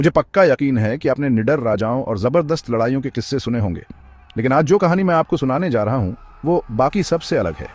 मुझे पक्का यकीन है कि आपने निडर राजाओं और जबरदस्त लड़ाइयों के किस्से सुने होंगे, लेकिन आज जो कहानी मैं आपको सुनाने जा रहा हूं वो बाकी सबसे अलग है।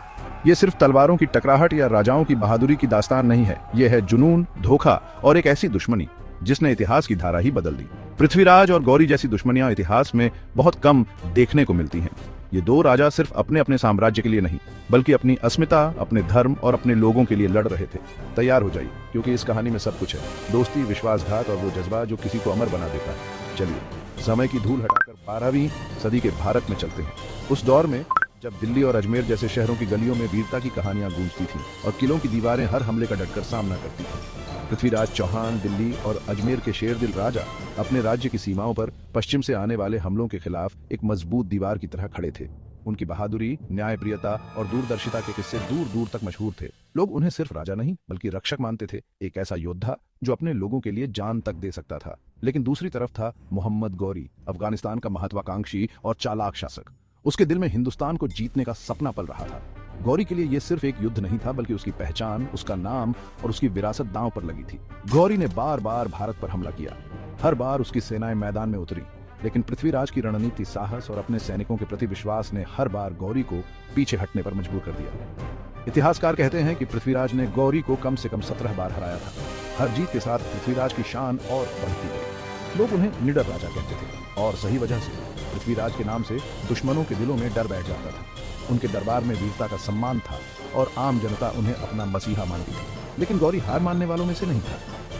ये सिर्फ तलवारों की टकराहट या राजाओं की बहादुरी की दास्तान नहीं है, ये है जुनून, धोखा और एक ऐसी दुश्मनी जिसने इतिहास की धारा ही बदल दी। पृथ्वीराज और गौरी जैसी दुश्मनियां इतिहास में बहुत कम देखने को मिलती हैं। ये दो राजा सिर्फ अपने अपने साम्राज्य के लिए नहीं, बल्कि अपनी अस्मिता, अपने धर्म और अपने लोगों के लिए लड़ रहे थे। तैयार हो जाइए, क्योंकि इस कहानी में सब कुछ है। दोस्ती, विश्वासघात और वो जज्बा जो किसी को अमर बना देता है। चलिए समय की धूल हटाकर 12वीं सदी के भारत में चलते हैं। उस दौर में जब दिल्ली और अजमेर जैसे शहरों की गलियों में वीरता की कहानियां गूंजती थीं और किलों की दीवारें हर हमले का डटकर सामना करती थीं। पृथ्वीराज चौहान दिल्ली और अजमेर के शेरदिल राजा अपने राज्य की सीमाओं पर पश्चिम से आने वाले हमलों के खिलाफ एक मजबूत दीवार की तरह खड़े थे। उनकी बहादुरी, न्यायप्रियता और दूरदर्शिता के किस्से दूर दूर तक मशहूर थे। लोग उन्हें सिर्फ राजा नहीं बल्कि रक्षक मानते थे, एक ऐसा योद्धा जो अपने लोगों के लिए जान तक दे सकता था। लेकिन दूसरी तरफ था मोहम्मद गौरी, अफगानिस्तान का महत्वाकांक्षी और चालाक शासक। उसके दिल में हिंदुस्तान को जीतने का सपना पल रहा था। गौरी के लिए यह सिर्फ एक युद्ध नहीं था, बल्कि उसकी पहचान, उसका नाम और उसकी विरासत दांव पर लगी थी। गौरी ने बार बार भारत पर हमला किया। हर बार उसकी सेनाएं मैदान में उतरी, लेकिन पृथ्वीराज की रणनीति, साहस और अपने सैनिकों के प्रति विश्वास ने हर बार गौरी को पीछे हटने पर मजबूर कर दिया। इतिहासकार कहते हैं कि पृथ्वीराज ने गौरी को कम से कम 17 बार हराया था। हर जीत के साथ पृथ्वीराज की शान और बढ़ती गई। लोग उन्हें निडर राजा कहते थे, और सही वजह से। पृथ्वीराज के नाम से दुश्मनों के दिलों में डर बैठ जाता था। उनके दरबार में वीरता का सम्मान था और आम जनता उन्हें अपना मसीहा मानती थी। लेकिन गौरी हार मानने वालों में से नहीं था।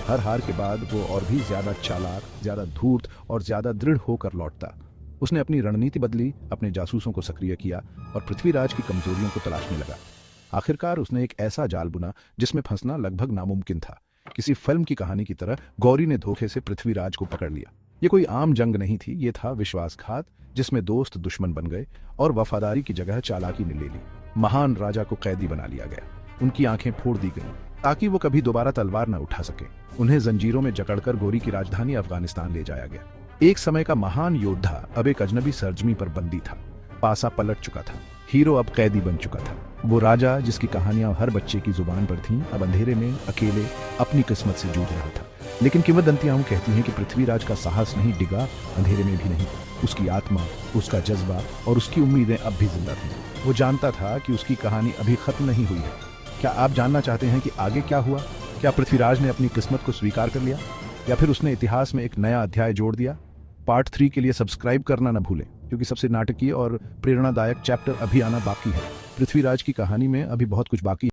हर हार के बाद वो और भी ज्यादा चालाक, ज्यादा धूर्त और ज्यादा दृढ़ होकर लौटता। उसने अपनी रणनीति बदली, अपने जासूसों को सक्रिय किया और पृथ्वीराज की कमजोरियों को तलाशने लगा। आखिरकार उसने एक ऐसा जाल बुना जिसमें फंसना लगभग नामुमकिन था। किसी फिल्म की कहानी की तरह गौरी ने धोखे से पृथ्वीराज को पकड़ लिया। ये कोई आम जंग नहीं थी, ये था विश्वासघात, जिसमें दोस्त दुश्मन बन गए और वफादारी की जगह चालाकी ने ले ली। महान राजा को कैदी बना लिया गया, उनकी आंखें फोड़ दी गईं ताकि वो कभी दोबारा तलवार न उठा सके। उन्हें जंजीरों में जकड़कर गौरी की राजधानी अफगानिस्तान ले जाया गया। एक समय का महान योद्धा अब एक अजनबी सरजमी पर बंदी था। पासा पलट चुका था, हीरो अब कैदी बन चुका था। वो राजा जिसकी कहानियां हर बच्चे की जुबान पर थीं, अब अंधेरे में अकेले अपनी किस्मत से जूझ रहा था। लेकिन किंवदंतियां कहती हैं कि पृथ्वीराज का साहस नहीं डिगा, अंधेरे में भी नहीं। उसकी आत्मा, उसका जज्बा और उसकी उम्मीदें अब भी जिंदा थीं। वो जानता था कि उसकी कहानी अभी खत्म नहीं हुई है। क्या आप जानना चाहते हैं कि आगे क्या हुआ? क्या पृथ्वीराज ने अपनी किस्मत को स्वीकार कर लिया, या फिर उसने इतिहास में एक नया अध्याय जोड़ दिया? पार्ट 3 के लिए सब्सक्राइब करना न भूलें, क्योंकि सबसे नाटकीय और प्रेरणादायक चैप्टर अभी आना बाकी है। पृथ्वीराज की कहानी में अभी बहुत कुछ बाकी है।